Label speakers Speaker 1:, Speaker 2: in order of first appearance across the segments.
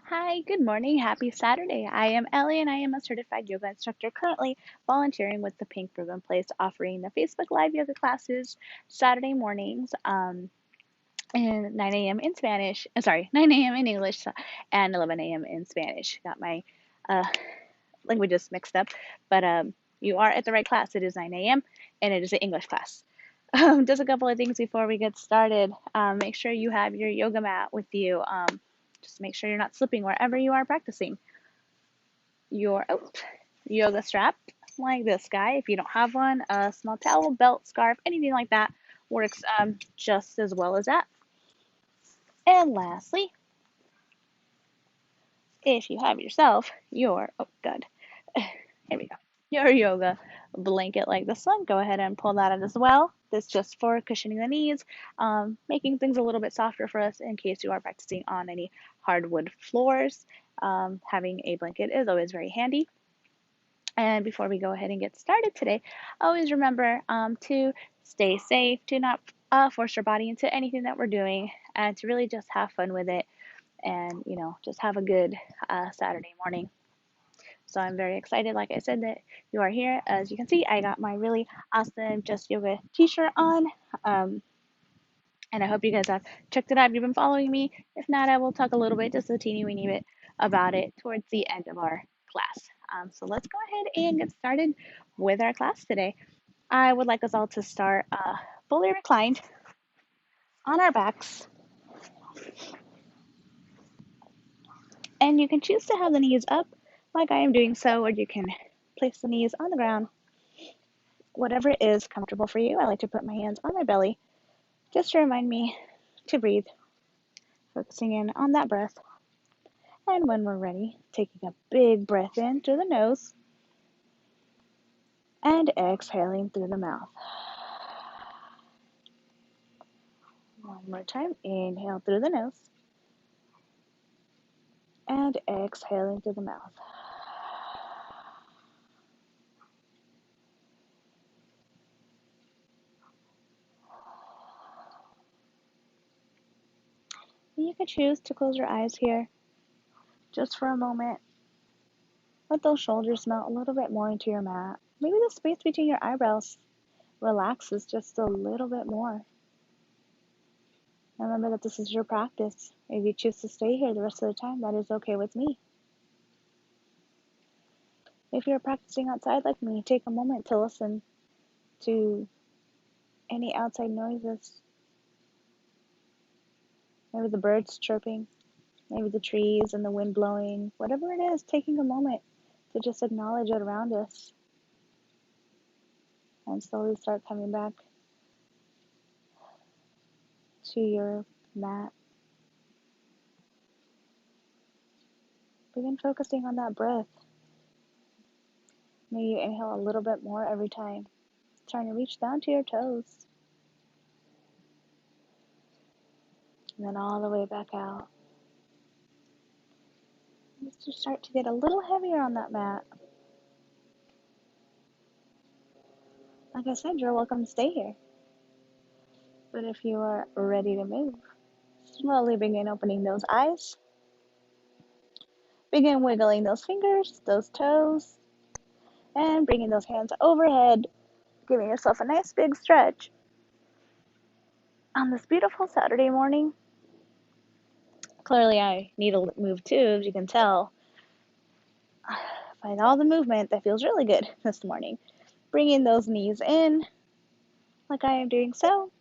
Speaker 1: Hi, good morning. Happy Saturday. I am Ellie and I am a certified yoga instructor currently volunteering with the Pink Ribbon Place, offering the Facebook Live yoga classes Saturday mornings and 9 a.m. in Spanish. Sorry, 9 a.m. in English and 11 a.m. in Spanish. Got my uh, languages mixed up, but you are at the right class. It is 9 a.m. and it is an English class. Just a couple of things before we get started. Make sure you have your yoga mat with you. Just make sure you're not slipping wherever you are practicing. Your yoga strap, like this guy. If you don't have one, a small towel, belt, scarf, anything like that works just as well as that. And lastly, if you have yourself your, oh, good, here we go, your yoga blanket like this one, go ahead and pull that out as well. This is just for cushioning the knees, making things a little bit softer for us in case you are practicing on any hardwood floors. Having a blanket is always very handy. And before we go ahead and get started today, always remember to stay safe, to not force your body into anything that we're doing, and to really just have fun with it and, just have a good Saturday morning. So I'm very excited, like I said, that you are here. As you can see, I got my really awesome Just Yoga t-shirt on. And I hope you guys have checked it out. If you've been following me, if not, I will talk a little bit, just a teeny weeny bit about it towards the end of our class. So let's go ahead and get started with our class today. I would like us all to start fully reclined on our backs. And you can choose to have the knees up like I am doing so, or you can place the knees on the ground. Whatever is comfortable for you. I like to put my hands on my belly just to remind me to breathe, focusing in on that breath. And when we're ready, taking a big breath in through the nose and exhaling through the mouth. One more time, inhale through the nose and exhaling through the mouth. You can choose to close your eyes here just for a moment. Let those shoulders melt a little bit more into your mat. Maybe the space between your eyebrows relaxes just a little bit more. Remember that this is your practice. If you choose to stay here the rest of the time, that is okay with me. If you're practicing outside like me, take a moment to listen to any outside noises. Maybe the birds chirping, maybe the trees and the wind blowing, whatever it is, taking a moment to just acknowledge it around us and slowly start coming back to your mat. Begin focusing on that breath. May you inhale a little bit more every time, trying to reach down to your toes. And then all the way back out. Just to start to get a little heavier on that mat. Like I said, you're welcome to stay here. But if you are ready to move, slowly begin opening those eyes. Begin wiggling those fingers, those toes, and bringing those hands overhead, giving yourself a nice big stretch. On this beautiful Saturday morning, clearly I need to move too, as you can tell. Find all the movement that feels really good this morning. Bringing those knees in, like I am doing so.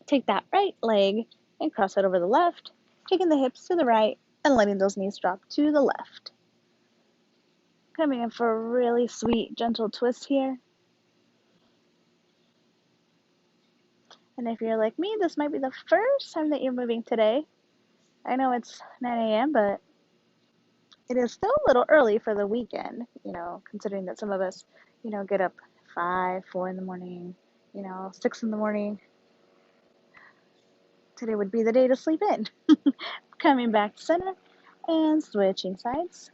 Speaker 1: Take that right leg and cross it over the left, taking the hips to the right and letting those knees drop to the left. Coming in for a really sweet, gentle twist here. And if you're like me, this might be the first time that you're moving today. I know it's 9 a.m., but it is still a little early for the weekend, considering that some of us, get up 5, 4 in the morning, 6 in the morning. Today would be the day to sleep in. Coming back to center and switching sides.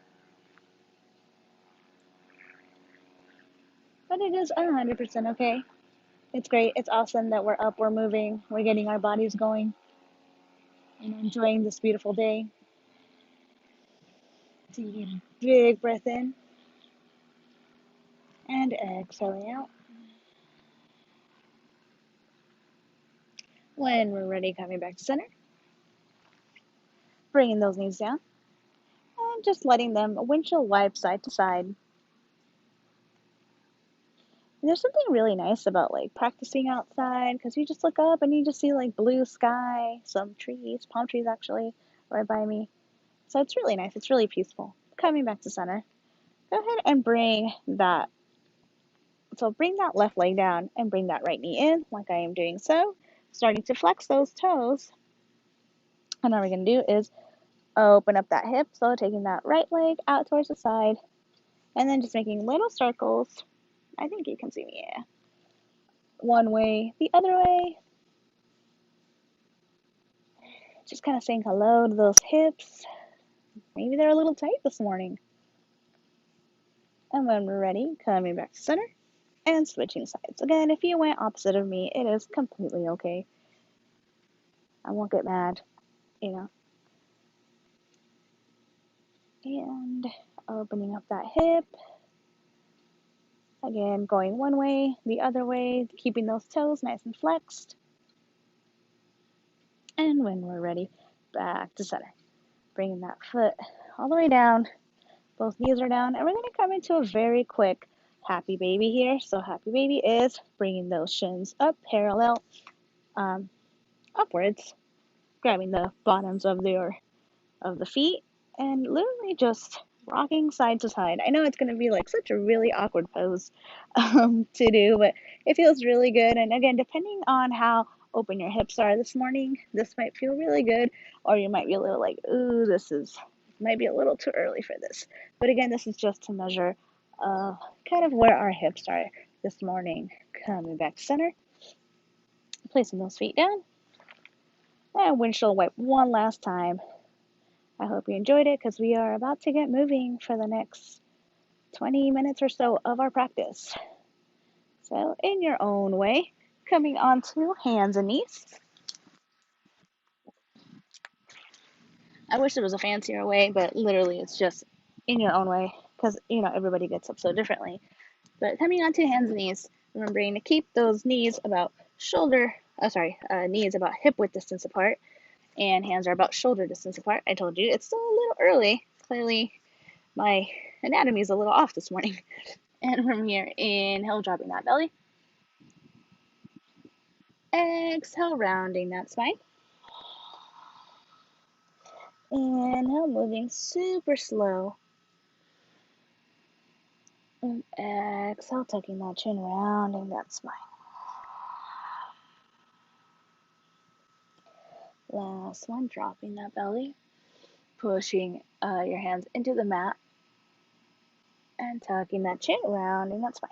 Speaker 1: But it is 100% okay. It's great. It's awesome that we're up, we're moving, we're getting our bodies going, and enjoying this beautiful day. Take a big breath in and exhaling out. When we're ready, coming back to center, bringing those knees down and just letting them windshield wipe side to side. And there's something really nice about like practicing outside because you just look up and you just see like blue sky, some trees, palm trees actually, right by me. So it's really nice. It's really peaceful. Coming back to center, go ahead and bring that. So bring that left leg down and bring that right knee in like I am doing so. Starting to flex those toes. And all we're going to do is open up that hip. So taking that right leg out towards the side and then just making little circles. I think you can see me, yeah. One way, the other way. Just kind of saying hello to those hips. Maybe they're a little tight this morning. And when we're ready, coming back to center and switching sides. Again, if you went opposite of me, it is completely okay. I won't get mad, you know. And opening up that hip. Again, going one way, the other way, keeping those toes nice and flexed. And when we're ready, back to center. Bringing that foot all the way down. Both knees are down. And we're going to come into a very quick happy baby here. So happy baby is bringing those shins up parallel upwards, grabbing the bottoms of the feet and literally just rocking side to side. I know it's going to be like such a really awkward pose to do, but it feels really good. And again, depending on how open your hips are this morning, this might feel really good, or you might be a little like, ooh, might be a little too early for this. But again, this is just to measure kind of where our hips are this morning. Coming back to center, placing those feet down, and windshield wipe one last time. I hope you enjoyed it because we are about to get moving for the next 20 minutes or so of our practice. So in your own way, coming onto hands and knees. I wish there was a fancier way, but literally it's just in your own way because, everybody gets up so differently. But coming onto hands and knees, remembering to keep those knees about knees about hip width distance apart, and hands are about shoulder distance apart. I told you it's still a little early. Clearly, my anatomy is a little off this morning. And from here, inhale, dropping that belly. Exhale, rounding that spine. Inhale, moving super slow. And exhale, tucking that chin, rounding that spine. Last one, dropping that belly. Pushing your hands into the mat. And tucking that chin, rounding that spine.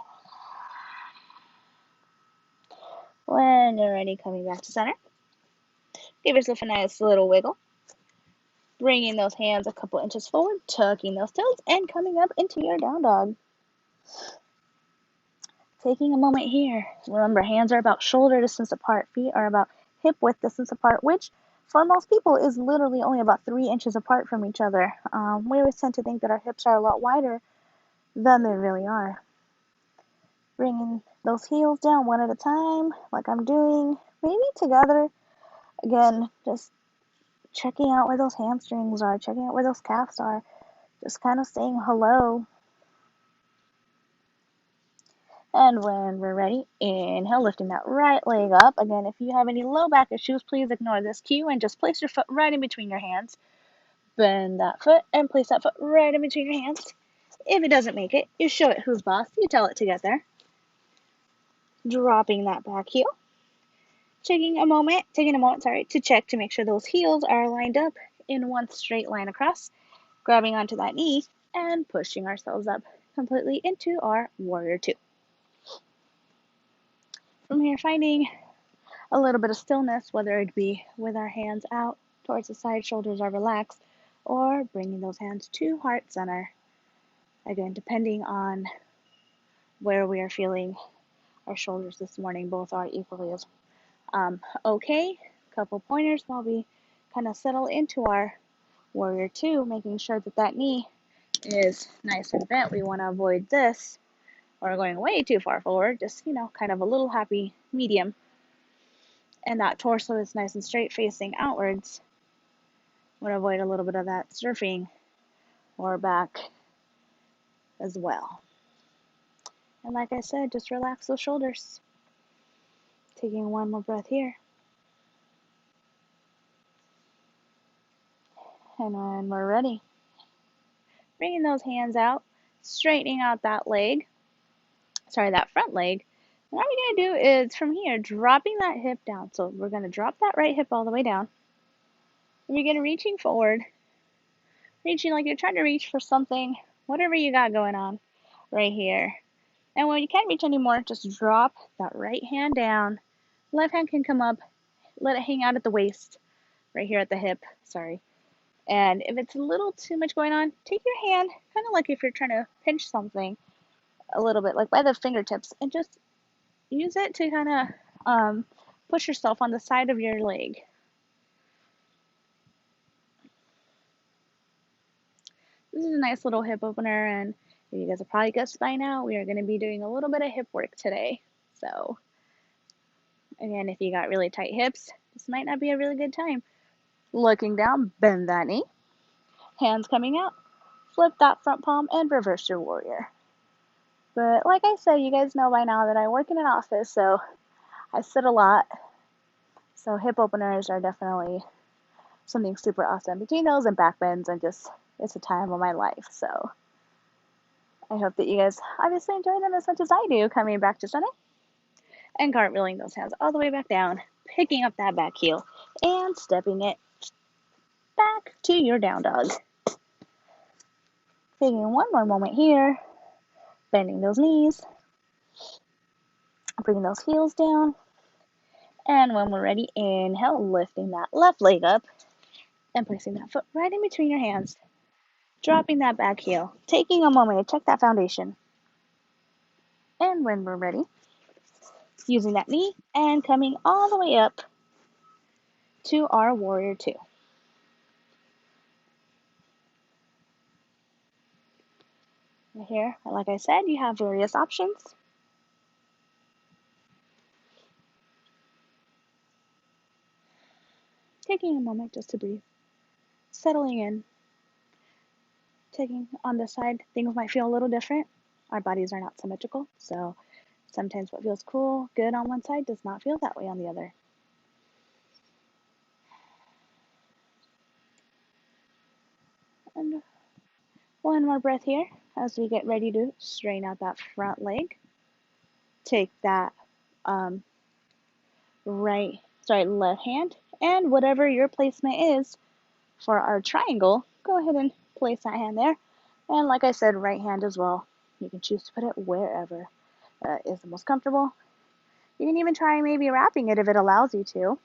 Speaker 1: When you're ready, coming back to center. Give yourself a nice little wiggle. Bringing those hands a couple inches forward, tucking those toes, and coming up into your down dog. Taking a moment here. Remember, hands are about shoulder distance apart. Feet are about hip width distance apart, which for most people is literally only about 3 inches apart from each other. We always tend to think that our hips are a lot wider than they really are. Bringing those heels down one at a time, like I'm doing, maybe together. Again, just checking out where those hamstrings are, checking out where those calves are, just kind of saying hello. And when we're ready, inhale, lifting that right leg up. Again, if you have any low back issues, please ignore this cue and just place your foot right in between your hands. Bend that foot and place that foot right in between your hands. If it doesn't make it, you show it who's boss. You tell it to get there. Dropping that back heel. Taking a moment, to check to make sure those heels are lined up in one straight line across. Grabbing onto that knee and pushing ourselves up completely into our warrior two. From here, finding a little bit of stillness, whether it be with our hands out towards the side, shoulders are relaxed, or bringing those hands to heart center. Again, depending on where we are feeling our shoulders this morning, both are equally as okay. Couple pointers while we kind of settle into our warrior two, making sure that knee is nice and bent. We want to avoid this or going way too far forward, just, kind of a little happy medium. And that torso is nice and straight facing outwards. Want to avoid a little bit of that surfing or back as well. And like I said, just relax those shoulders. Taking one more breath here. And when we're ready, bringing those hands out, straightening out that front leg. And all we're going to do is from here, dropping that hip down. So we're going to drop that right hip all the way down. And you're going to reaching forward, reaching like you're trying to reach for something, whatever you got going on right here. And when you can't reach anymore, just drop that right hand down. Left hand can come up, let it hang out at the waist, right here at the hip, sorry. And if it's a little too much going on, take your hand, kind of like if you're trying to pinch something a little bit, like by the fingertips, and just use it to kind of push yourself on the side of your leg. This is a nice little hip opener, and you guys have probably guessed by now, we are going to be doing a little bit of hip work today. So, again, if you got really tight hips, this might not be a really good time. Looking down, bend that knee. Hands coming out. Flip that front palm and reverse your warrior. But like I said, you guys know by now that I work in an office, so I sit a lot. So hip openers are definitely something super awesome. Between those and back bends, and just, it's a time of my life. So I hope that you guys obviously enjoy them as much as I do, coming back to center and cartwheeling those hands all the way back down, picking up that back heel and stepping it back to your down dog. Taking one more moment here, bending those knees, bringing those heels down, and when we're ready, inhale, lifting that left leg up and placing that foot right in between your hands, dropping that back heel, taking a moment to check that foundation. And when we're ready, using that knee and coming all the way up to our warrior two. Here, like I said, you have various options. Taking a moment just to breathe, settling in, taking on this side, things might feel a little different. Our bodies are not symmetrical, so sometimes what feels cool, good on one side does not feel that way on the other. And one more breath here as we get ready to straighten out that front leg. Take that left hand, and whatever your placement is for our triangle, go ahead and place that hand there. And like I said, right hand as well. You can choose to put it wherever is the most comfortable. You can even try maybe wrapping it if it allows you to.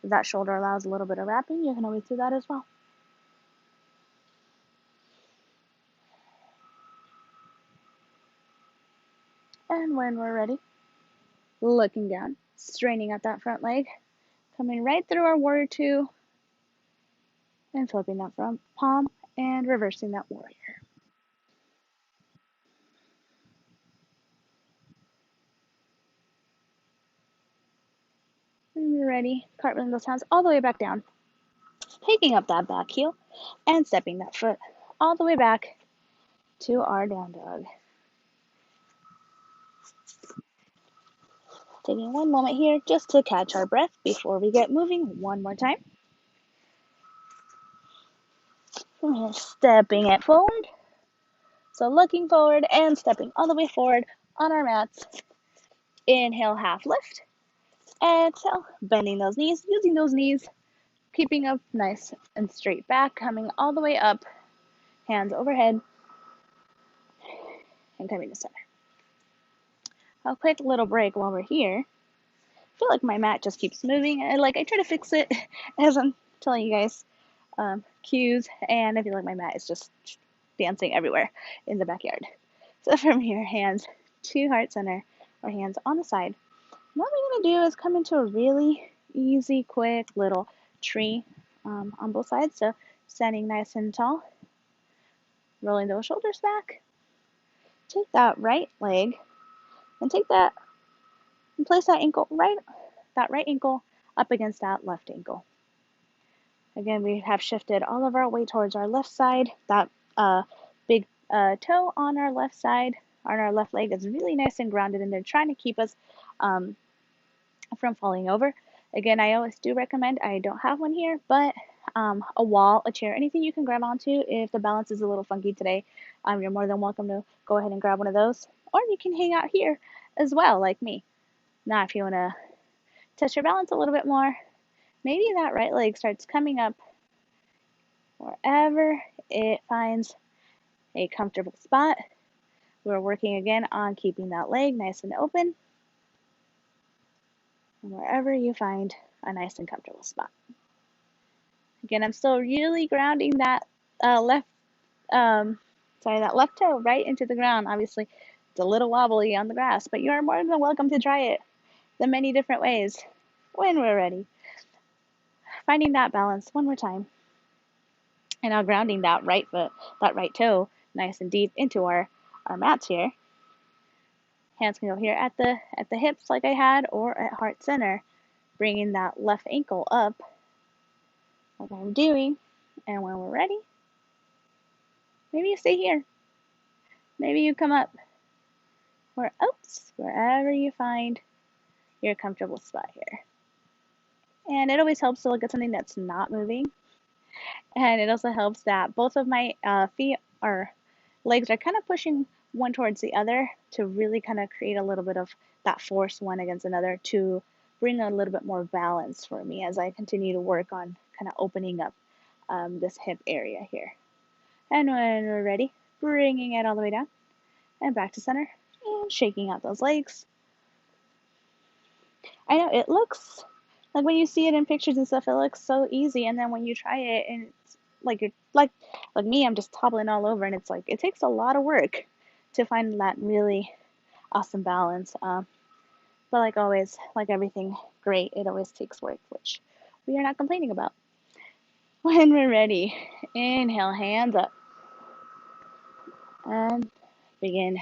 Speaker 1: If that shoulder allows a little bit of wrapping, you can always do that as well. And when we're ready, looking down, straightening out that front leg, coming right through our warrior two, and flipping that front palm and reversing that warrior. When you're ready, cartwheeling those hands all the way back down, picking up that back heel, and stepping that foot all the way back to our down dog. Taking one moment here just to catch our breath before we get moving one more time. And stepping it forward. So looking forward and stepping all the way forward on our mats. Inhale, half lift. Exhale, bending those knees, using those knees, keeping up nice and straight back, coming all the way up, hands overhead, and coming to center. A quick little break while we're here. I feel like my mat just keeps moving. I try to fix it as I'm telling you guys cues, and I feel like my mat is just dancing everywhere in the backyard. So from here, hands to heart center, or hands on the side. What we're going to do is come into a really easy, quick little tree on both sides. So standing nice and tall, rolling those shoulders back. Take that right leg and take that and place that right ankle up against that left ankle. Again, we have shifted all of our weight towards our left side. That big toe on our left side, on our left leg, is really nice and grounded in there, trying to keep us from falling over. Again, I always do recommend, I don't have one here, but a wall, a chair, anything you can grab onto. If the balance is a little funky today, you're more than welcome to go ahead and grab one of those. Or you can hang out here as well, like me. Now, if you want to test your balance a little bit more, maybe that right leg starts coming up wherever it finds a comfortable spot. We're working again on keeping that leg nice and open, wherever you find a nice and comfortable spot. Again, I'm still really grounding that left toe right into the ground. Obviously, it's a little wobbly on the grass, but you are more than welcome to try it the many different ways when we're ready. Finding that balance one more time. And now grounding that right toe nice and deep into our mats here. Hands can go here at the hips like I had, or at heart center, bringing that left ankle up like I'm doing. And when we're ready, maybe you stay here. Maybe you come up, or oops, wherever you find your comfortable spot here. And it always helps to look at something that's not moving. And it also helps that both of my feet or legs are kind of pushing one towards the other to really kind of create a little bit of that force one against another to bring a little bit more balance for me as I continue to work on kind of opening up this hip area here. And when we're ready, bringing it all the way down and back to center and shaking out those legs. I know it looks like, when you see it in pictures and stuff, it looks so easy, and then when you try it and it's like you're like me, I'm just toppling all over, and it's like it takes a lot of work to find that really awesome balance. But like always, like everything great, it always takes work, which we are not complaining about. When we're ready, inhale, hands up, and begin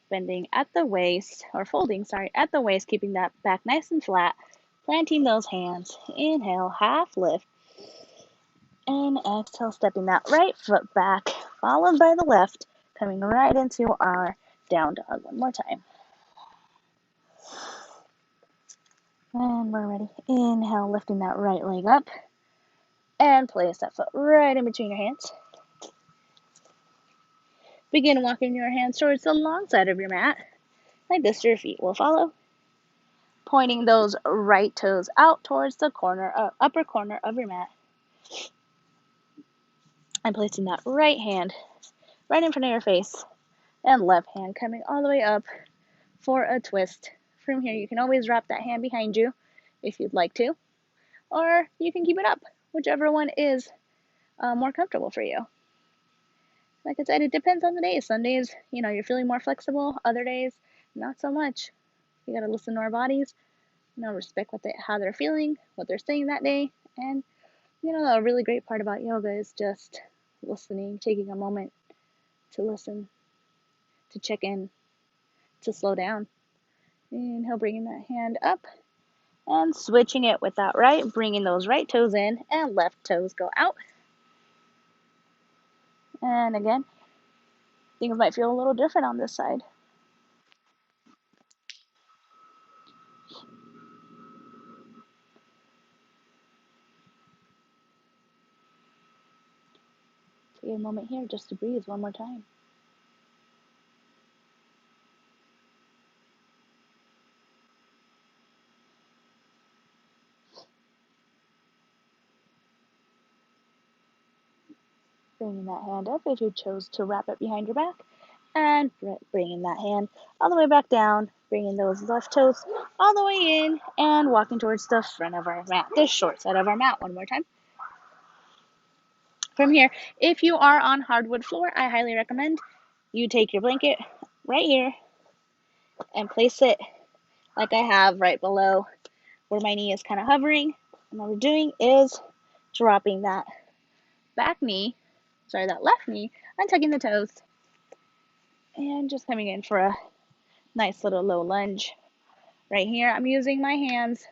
Speaker 1: bending at the waist, or folding, at the waist, keeping that back nice and flat, planting those hands. Inhale, half lift, and exhale, stepping that right foot back, followed by the left, coming right into our down dog. One more time. And we're ready. Inhale, lifting that right leg up, and place that foot right in between your hands. Begin walking your hands towards the long side of your mat. Like this, your feet will follow. Pointing those right toes out towards the upper corner of your mat. And placing that right hand right in front of your face. And left hand coming all the way up for a twist. From here, you can always drop that hand behind you if you'd like to. Or you can keep it up, whichever one is more comfortable for you. Like I said, it depends on the day. Some days, you're feeling more flexible. Other days, not so much. You gotta listen to our bodies. Respect how they're feeling, what they're saying that day. And, a really great part about yoga is just listening, taking a moment to listen, to check in, to slow down. Inhale, bringing that hand up and switching it with that right, bringing those right toes in and left toes go out. And again, things might feel a little different on this side. Take a moment here just to breathe one more time. Bringing that hand up if you chose to wrap it behind your back, and bringing that hand all the way back down, bringing those left toes all the way in, and walking towards the front of our mat, the short side of our mat. One more time. From here, if you are on hardwood floor, I highly recommend you take your blanket right here and place it like I have right below where my knee is kind of hovering. And what we're doing is dropping that back knee that left knee, untucking the toes, and just coming in for a nice little low lunge. Right here, I'm using my hands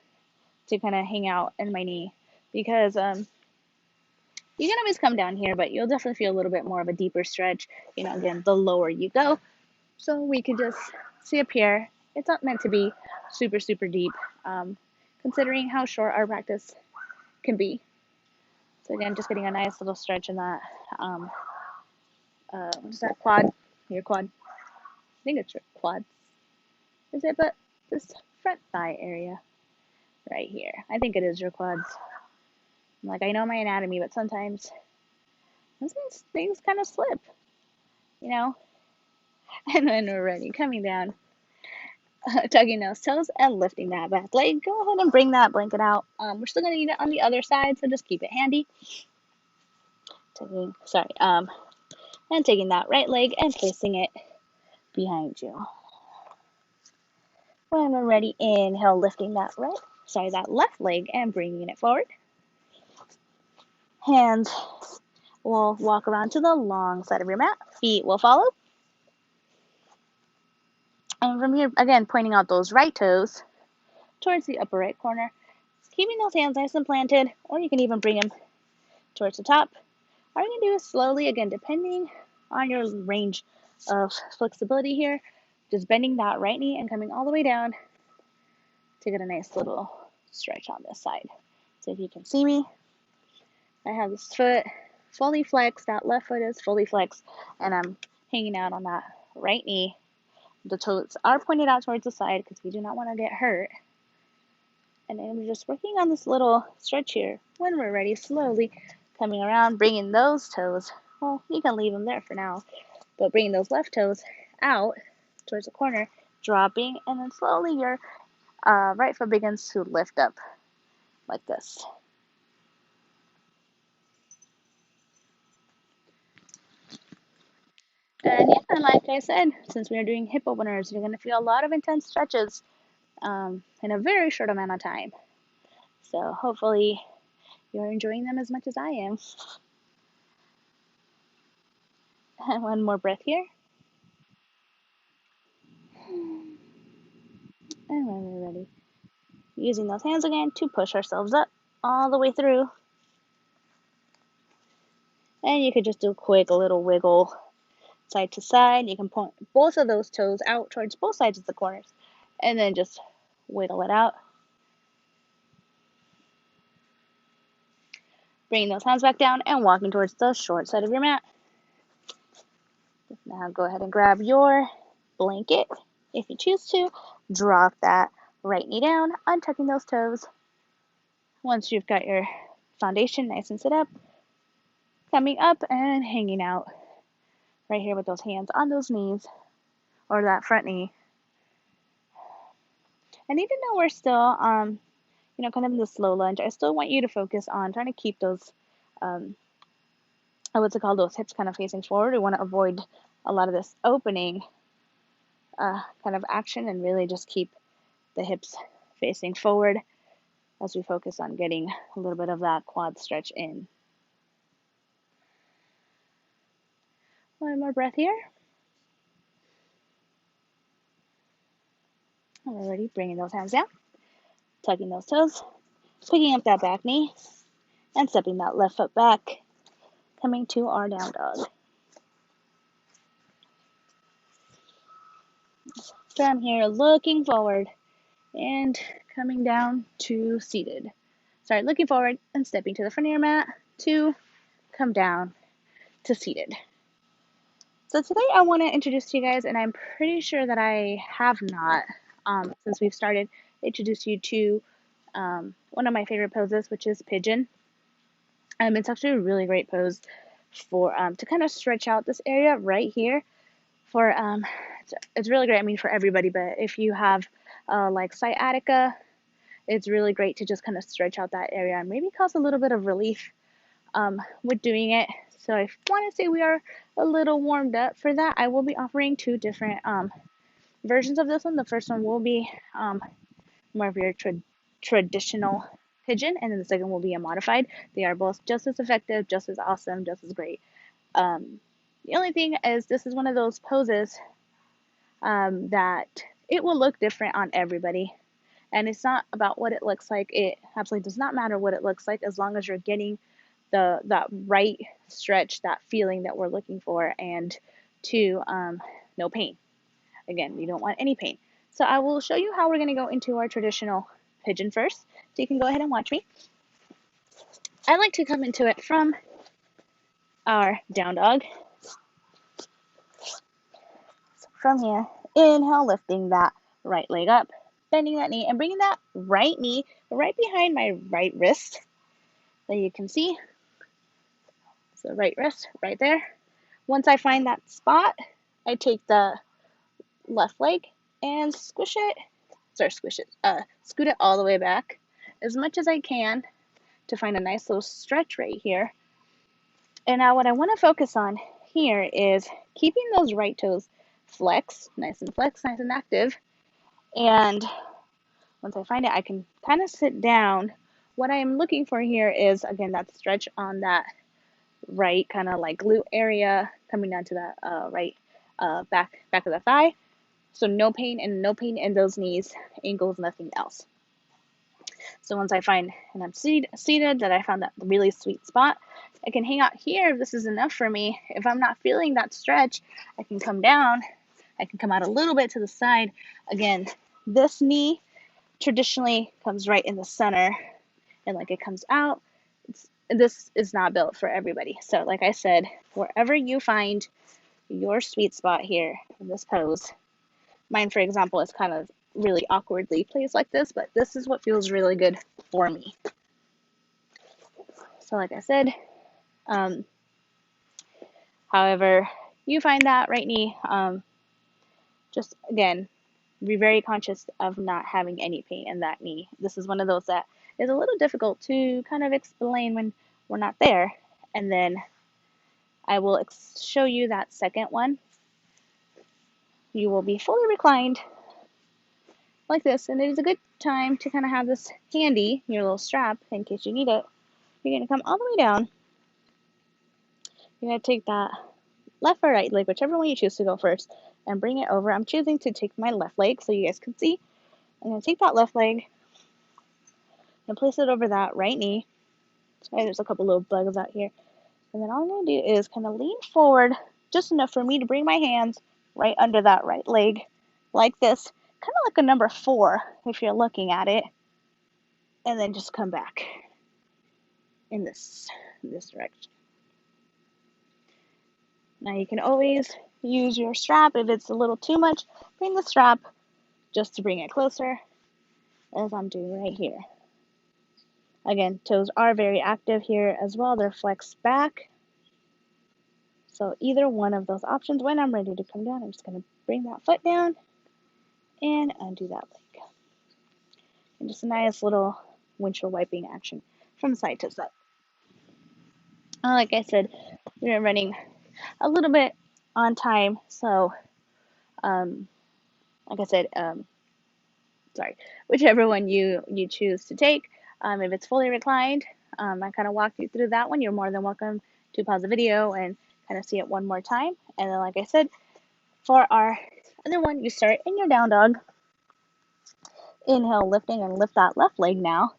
Speaker 1: to kind of hang out in my knee because you can always come down here, but you'll definitely feel a little bit more of a deeper stretch, again, the lower you go. So we can just see up here. It's not meant to be super, super deep, considering how short our practice can be. So again, just getting a nice little stretch in that, what is that, quad? Your quad. I think it's your quads. Is it? But this front thigh area right here. I think it is your quads. Like, I know my anatomy, but sometimes things kind of slip, you know? And then we're ready. Coming down, tugging those toes and lifting that back leg. Go ahead and bring that blanket out. We're still going to need it on the other side, so just keep it handy. And taking that right leg and placing it behind you. When we're ready, inhale, lifting that left leg and bringing it forward. Hands will walk around to the long side of your mat. Feet will follow. And from here, again, pointing out those right toes towards the upper right corner. Keeping those hands nice and planted, or you can even bring them towards the top. All you're going to do is slowly, again, depending on your range of flexibility here, just bending that right knee and coming all the way down to get a nice little stretch on this side. So if you can see me, I have this foot fully flexed, that left foot is fully flexed, and I'm hanging out on that right knee. The toes are pointed out towards the side because we do not want to get hurt. And then we're just working on this little stretch here. When we're ready, slowly coming around, bringing those toes, well, you can leave them there for now, but bringing those left toes out towards the corner, dropping, and then slowly your right foot begins to lift up like this. And yeah, like I said, since we are doing hip openers, you're going to feel a lot of intense stretches in a very short amount of time. So hopefully you're enjoying them as much as I am. One more breath here. And when we're ready, using those hands again to push ourselves up all the way through. And you could just do a quick little wiggle side to side. You can point both of those toes out towards both sides of the corners and then just wiggle it out. Bringing those hands back down and walking towards the short side of your mat. Now go ahead and grab your blanket if you choose to. Drop that right knee down, untucking those toes. Once you've got your foundation nice and set up, coming up and hanging out right here with those hands on those knees or that front knee. And even though we're still, kind of in the slow lunge, I still want you to focus on trying to keep those, those hips kind of facing forward. We want to avoid a lot of this opening kind of action and really just keep the hips facing forward as we focus on getting a little bit of that quad stretch in. One more breath here. And we're ready, bringing those hands down, tucking those toes, picking up that back knee, and stepping that left foot back, coming to our down dog. From here, looking forward and coming down to seated. Sorry, looking forward and stepping to the front of your mat to come down to seated. So today I want to introduce to you guys, and I'm pretty sure that I have not, since we've started, introduced you to one of my favorite poses, which is pigeon. It's actually a really great pose for to kind of stretch out this area right here. For it's really great. I mean, for everybody, but if you have like sciatica, it's really great to just kind of stretch out that area and maybe cause a little bit of relief with doing it. So I want to say we are a little warmed up for that. I will be offering two different versions of this one. The first one will be more of your traditional pigeon, and then the second will be a modified. They are both just as effective, just as awesome, just as great. The only thing is this is one of those poses that it will look different on everybody. And it's not about what it looks like. It absolutely does not matter what it looks like as long as you're getting that right stretch, that feeling that we're looking for, and no pain. Again, we don't want any pain. So I will show you how we're going to go into our traditional pigeon first. So you can go ahead and watch me. I like to come into it from our down dog. So from here, inhale, lifting that right leg up, bending that knee, and bringing that right knee right behind my right wrist. So you can see, so right wrist right there. Once I find that spot, I take the left leg and squish it, scoot it all the way back as much as I can to find a nice little stretch right here. And now what I want to focus on here is keeping those right toes flexed, nice and active. And once I find it, I can kind of sit down. What I am looking for here is, again, that stretch on that right kind of like glute area coming down to that right back of the thigh. So no pain in those knees, ankles, nothing else. So once I find, and I'm seated, that I found that really sweet spot, I can hang out here if this is enough for me. If I'm not feeling that stretch, I can come down. I can come out a little bit to the side. Again, this knee traditionally comes right in the center, and like it comes out. This is not built for everybody. So like I said, wherever you find your sweet spot here in this pose, mine, for example, is kind of really awkwardly placed like this, but this is what feels really good for me. So like I said, however you find that right knee, just again, be very conscious of not having any pain in that knee. This is one of those that is a little difficult to kind of explain when we're not there. And then I will show you that second one. You will be fully reclined like this, and it is a good time to kind of have this handy, your little strap, in case you need it. You're going to come all the way down. You're going to take that left or right leg, whichever one you choose to go first, and bring it over. I'm choosing to take my left leg so you guys can see. I'm going to take that left leg and place it over that right knee. Sorry, there's a couple little bugs out here. And then all I'm going to do is kind of lean forward just enough for me to bring my hands right under that right leg like this, kind of like a number 4 if you're looking at it, and then just come back in this direction. Now you can always use your strap. If it's a little too much, bring the strap just to bring it closer, as I'm doing right here. Again, toes are very active here as well. They're flexed back. So either one of those options. When I'm ready to come down, I'm just going to bring that foot down and undo that leg. And just a nice little windshield wiping action from side to side. Like I said, we're running a little bit on time. So, like I said, whichever one you choose to take. If it's fully reclined, I kind of walked you through that one. You're more than welcome to pause the video and kind of see it one more time. And then, like I said, for our other one, you start in your down dog. Inhale, lifting, and lift that left leg now.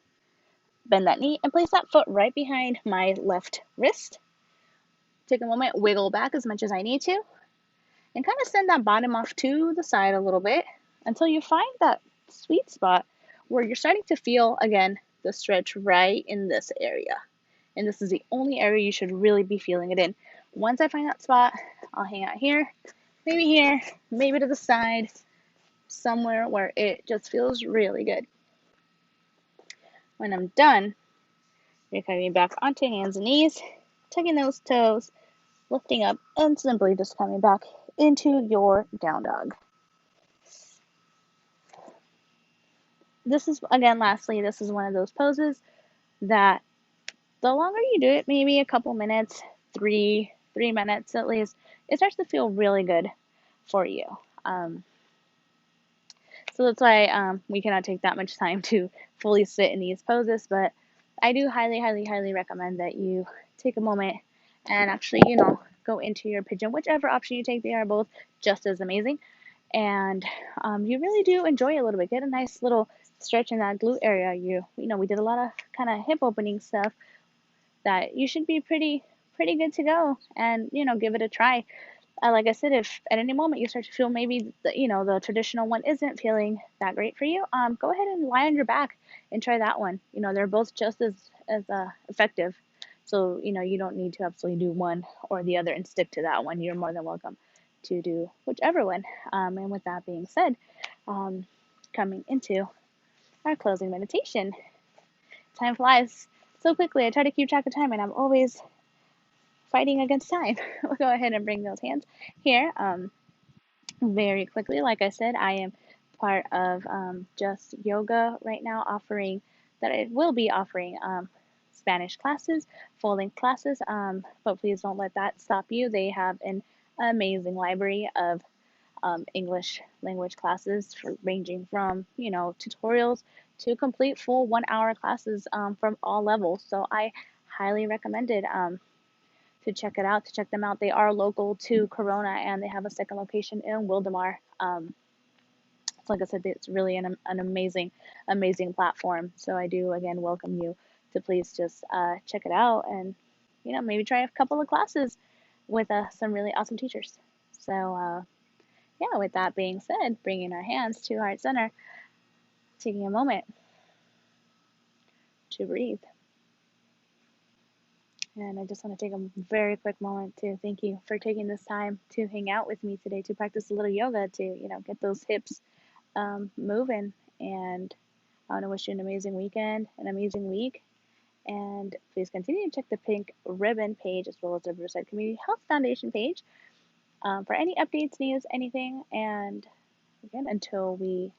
Speaker 1: Bend that knee and place that foot right behind my left wrist. Take a moment, wiggle back as much as I need to, and kind of send that bottom off to the side a little bit until you find that sweet spot where you're starting to feel, again, the stretch right in this area. And this is the only area you should really be feeling it in. Once I find that spot, I'll hang out here, maybe to the side, somewhere where it just feels really good. When I'm done, you're coming back onto hands and knees, tucking those toes, lifting up, and simply just coming back into your down dog. This is, again, lastly, this is one of those poses that the longer you do it, maybe a couple minutes, 3 minutes at least, it starts to feel really good for you. So that's why we cannot take that much time to fully sit in these poses, but I do highly recommend that you take a moment and actually, go into your pigeon. Whichever option you take, they are both just as amazing. And you really do enjoy a little bit. Get a nice little stretch in that glute area. We did a lot of kind of hip opening stuff that you should be pretty good to go. And give it a try. Like I said, if at any moment you start to feel maybe the traditional one isn't feeling that great for you, go ahead and lie on your back and try that one. They're both just as effective. So you don't need to absolutely do one or the other and stick to that one. You're more than welcome to do whichever one. And with that being said, um, coming into our closing meditation, time flies so quickly. I try to keep track of time, and I'm always fighting against time. We'll go ahead and bring those hands here. Very quickly, like I said, I am part of Just Yoga right now, offering that it will be offering Spanish classes, folding classes, but please don't let that stop you. They have an amazing library of English language classes ranging from tutorials to complete full 1 hour classes from all levels. So I highly recommend it. To check it out, to check them out. They are local to Corona, and they have a second location in Wildemar. So like I said, it's really an amazing platform. So I do again welcome you to please just check it out, and maybe try a couple of classes with some really awesome teachers. So yeah, with that being said, bringing our hands to heart center, taking a moment to breathe. And I just want to take a very quick moment to thank you for taking this time to hang out with me today, to practice a little yoga, to get those hips moving. And I want to wish you an amazing weekend, an amazing week. And please continue to check the pink ribbon page as well as the Riverside Community Health Foundation page for any updates, news, anything. And again, until we